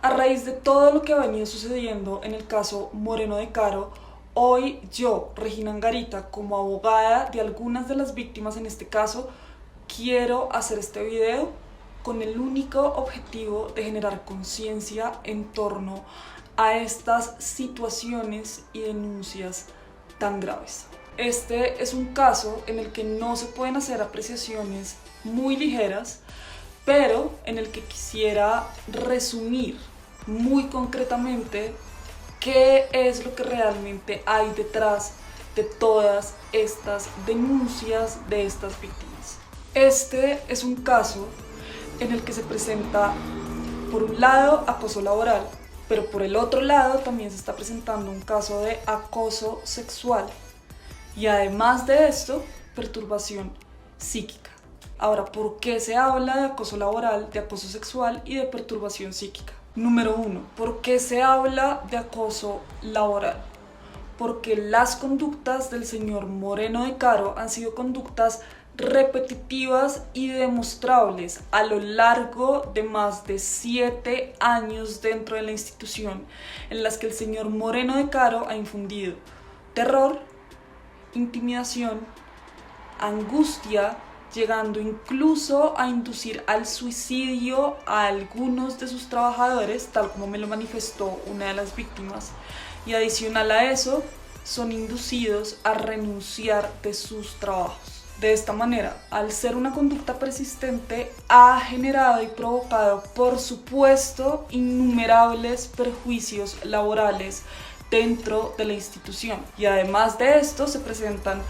A raíz de todo lo que ha venido sucediendo en el caso Moreno de Caro, hoy yo, Regina Angarita, como abogada de algunas de las víctimas en este caso, quiero hacer este video con el único objetivo de generar conciencia en torno a estas situaciones y denuncias tan graves. Este es un caso en el que no se pueden hacer apreciaciones muy ligeras, pero en el que quisiera resumir muy concretamente qué es lo que realmente hay detrás de todas estas denuncias de estas víctimas. Este es un caso en el que se presenta, por un lado, acoso laboral, pero por el otro lado también se está presentando un caso de acoso sexual y además de esto, perturbación psíquica. Ahora, ¿por qué se habla de acoso laboral, de acoso sexual y de perturbación psíquica? Número 1. ¿Por qué se habla de acoso laboral? Porque las conductas del señor Moreno de Caro han sido conductas repetitivas y demostrables a lo largo de más de 7 años dentro de la institución, en las que el señor Moreno de Caro ha infundido terror, intimidación, angustia, llegando incluso a inducir al suicidio a algunos de sus trabajadores, tal como me lo manifestó una de las víctimas, y adicional a eso, son inducidos a renunciar de sus trabajos. De esta manera, al ser una conducta persistente, ha generado y provocado, por supuesto, innumerables perjuicios laborales dentro de la institución. Y además de esto, se presentan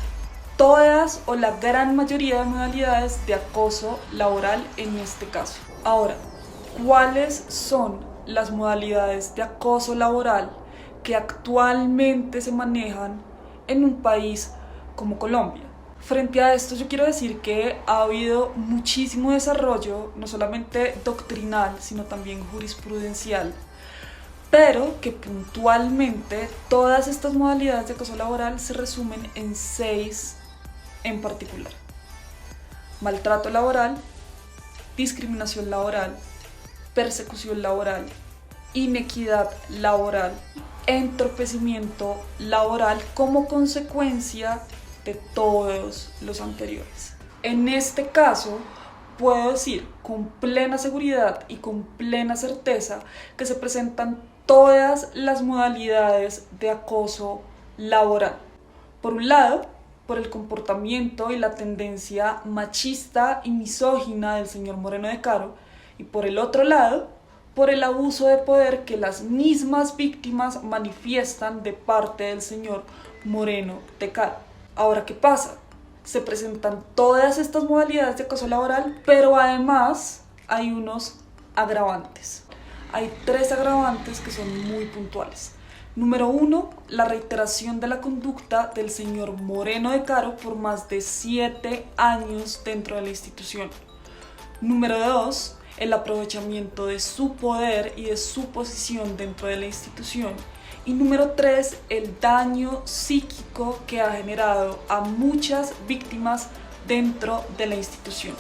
todas o la gran mayoría de modalidades de acoso laboral en este caso. Ahora, ¿cuáles son las modalidades de acoso laboral que actualmente se manejan en un país como Colombia? Frente a esto, yo quiero decir que ha habido muchísimo desarrollo, no solamente doctrinal, sino también jurisprudencial, pero que puntualmente todas estas modalidades de acoso laboral se resumen en 6 en particular: maltrato laboral, discriminación laboral, persecución laboral, inequidad laboral, entorpecimiento laboral como consecuencia de todos los anteriores. En este caso, puedo decir con plena seguridad y con plena certeza que se presentan todas las modalidades de acoso laboral. Por un lado, por el comportamiento y la tendencia machista y misógina del señor Moreno de Caro, y por el otro lado, por el abuso de poder que las mismas víctimas manifiestan de parte del señor Moreno de Caro. Ahora, ¿qué pasa? Se presentan todas estas modalidades de acoso laboral, pero además hay unos agravantes. Hay 3 agravantes que son muy puntuales. Número 1, la reiteración de la conducta del señor Moreno de Caro por más de 7 años dentro de la institución. Número 2, el aprovechamiento de su poder y de su posición dentro de la institución. Y número 3, el daño psíquico que ha generado a muchas víctimas dentro de la institución.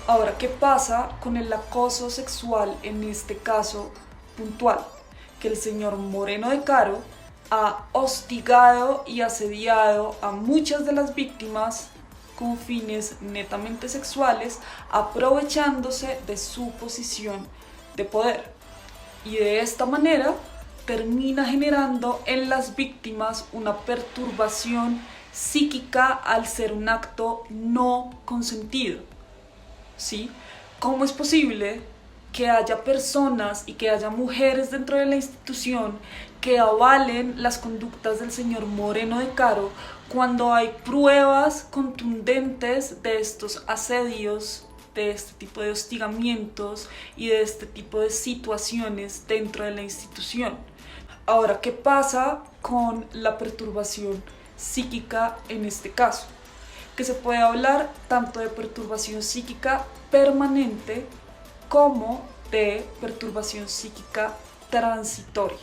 Ahora, ¿qué pasa con el acoso sexual en este caso puntual? Que el señor Moreno de Caro ha hostigado y asediado a muchas de las víctimas con fines netamente sexuales, aprovechándose de su posición de poder. Y de esta manera termina generando en las víctimas una perturbación psíquica al ser un acto no consentido. ¿Sí? ¿Cómo es posible que haya personas y que haya mujeres dentro de la institución que avalen las conductas del señor Moreno de Caro cuando hay pruebas contundentes de estos asedios, de este tipo de hostigamientos y de este tipo de situaciones dentro de la institución? Ahora, ¿qué pasa con la perturbación psíquica en este caso? Que se puede hablar tanto de perturbación psíquica permanente como de perturbación psíquica transitoria.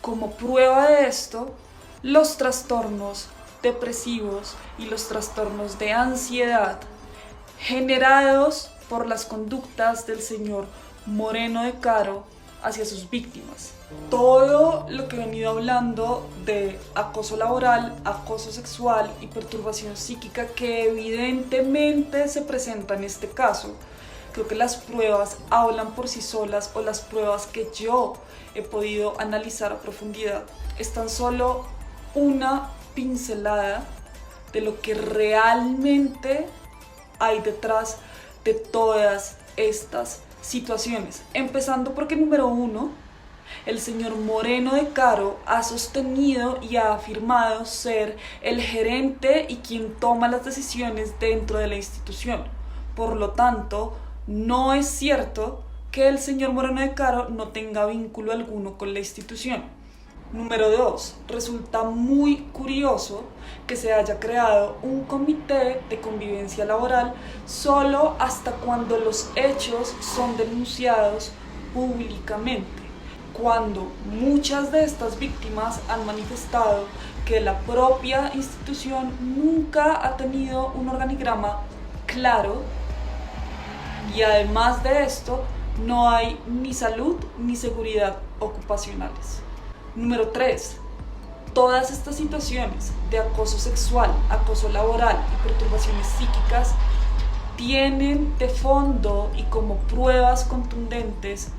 Como prueba de esto, los trastornos depresivos y los trastornos de ansiedad generados por las conductas del señor Moreno de Caro hacia sus víctimas. Todo lo que he venido hablando de acoso laboral, acoso sexual y perturbación psíquica que evidentemente se presenta en este caso, creo que las pruebas hablan por sí solas, o las pruebas que yo he podido analizar a profundidad es tan solo una pincelada de lo que realmente hay detrás de todas estas situaciones. Empezando porque, número uno, el señor Moreno de Caro ha sostenido y ha afirmado ser el gerente y quien toma las decisiones dentro de la institución. Por lo tanto, no es cierto que el señor Moreno de Caro no tenga vínculo alguno con la institución. Número 2. Resulta muy curioso que se haya creado un comité de convivencia laboral solo hasta cuando los hechos son denunciados públicamente, cuando muchas de estas víctimas han manifestado que la propia institución nunca ha tenido un organigrama claro, y además de esto no hay ni salud ni seguridad ocupacionales. Número 3. Todas estas situaciones de acoso sexual, acoso laboral y perturbaciones psíquicas tienen de fondo y como pruebas contundentes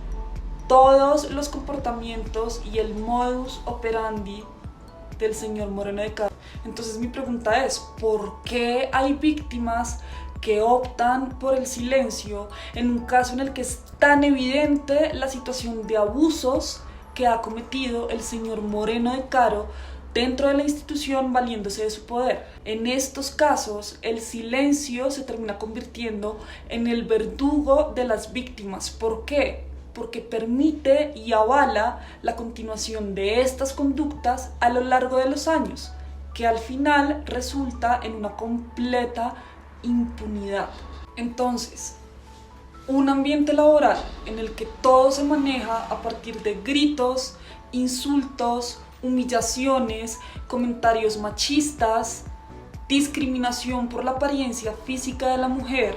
todos los comportamientos y el modus operandi del señor Moreno de Caro. Entonces mi pregunta es, ¿por qué hay víctimas que optan por el silencio en un caso en el que es tan evidente la situación de abusos que ha cometido el señor Moreno de Caro dentro de la institución valiéndose de su poder? En estos casos, el silencio se termina convirtiendo en el verdugo de las víctimas. ¿Por qué? Porque permite y avala la continuación de estas conductas a lo largo de los años, que al final resulta en una completa impunidad. Entonces, un ambiente laboral en el que todo se maneja a partir de gritos, insultos, humillaciones, comentarios machistas, discriminación por la apariencia física de la mujer,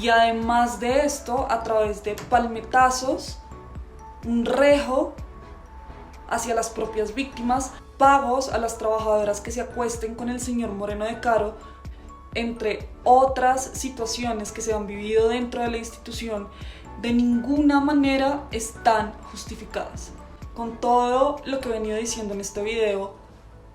y además de esto, a través de palmetazos, un rejo hacia las propias víctimas, pagos a las trabajadoras que se acuesten con el señor Moreno de Caro, entre otras situaciones que se han vivido dentro de la institución, de ninguna manera están justificadas. Con todo lo que he venido diciendo en este video,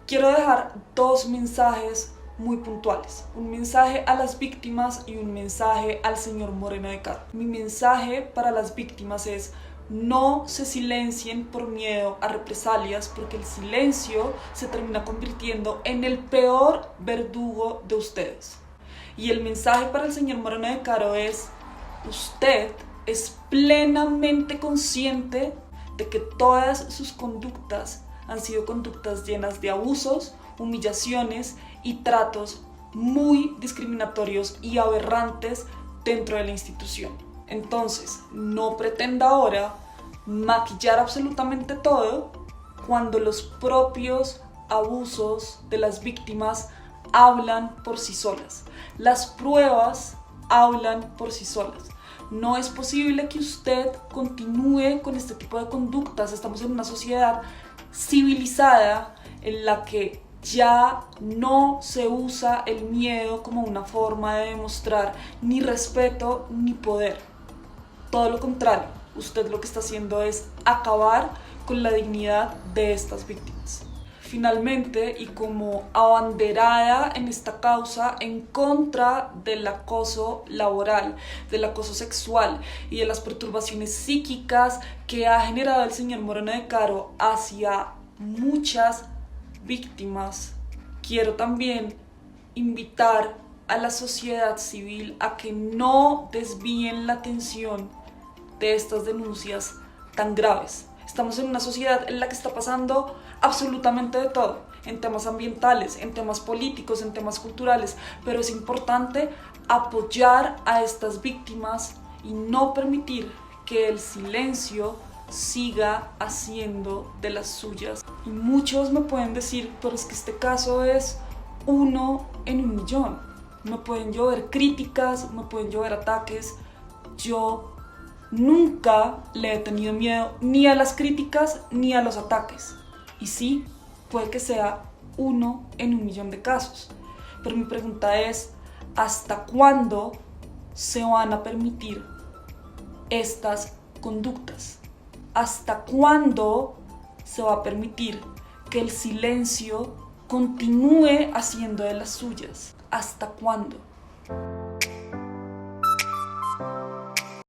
quiero dejar dos mensajes muy puntuales. Un mensaje a las víctimas y un mensaje al señor Moreno de Caro. Mi mensaje para las víctimas es: no se silencien por miedo a represalias, porque el silencio se termina convirtiendo en el peor verdugo de ustedes. Y el mensaje para el señor Moreno de Caro es: usted es plenamente consciente de que todas sus conductas han sido conductas llenas de abusos, humillaciones y tratos muy discriminatorios y aberrantes dentro de la institución. Entonces, no pretenda ahora maquillar absolutamente todo cuando los propios abusos de las víctimas hablan por sí solas. Las pruebas hablan por sí solas. No es posible que usted continúe con este tipo de conductas. Estamos en una sociedad civilizada en la que ya no se usa el miedo como una forma de demostrar ni respeto ni poder. Todo lo contrario, usted lo que está haciendo es acabar con la dignidad de estas víctimas. Finalmente, y como abanderada en esta causa en contra del acoso laboral, del acoso sexual y de las perturbaciones psíquicas que ha generado el señor Moreno de Caro hacia muchas víctimas, quiero también invitar a la sociedad civil a que no desvíen la atención de estas denuncias tan graves. Estamos en una sociedad en la que está pasando absolutamente de todo, en temas ambientales, en temas políticos, en temas culturales, pero es importante apoyar a estas víctimas y no permitir que el silencio siga haciendo de las suyas. Y muchos me pueden decir, pero es que este caso es uno en un millón. Me pueden llover críticas, me pueden llover ataques. Yo Nunca le he tenido miedo ni a las críticas ni a los ataques. Y sí, puede que sea 1 en 1.000.000 de casos. Pero mi pregunta es, ¿hasta cuándo se van a permitir estas conductas? ¿Hasta cuándo se va a permitir que el silencio continúe haciendo de las suyas? ¿Hasta cuándo?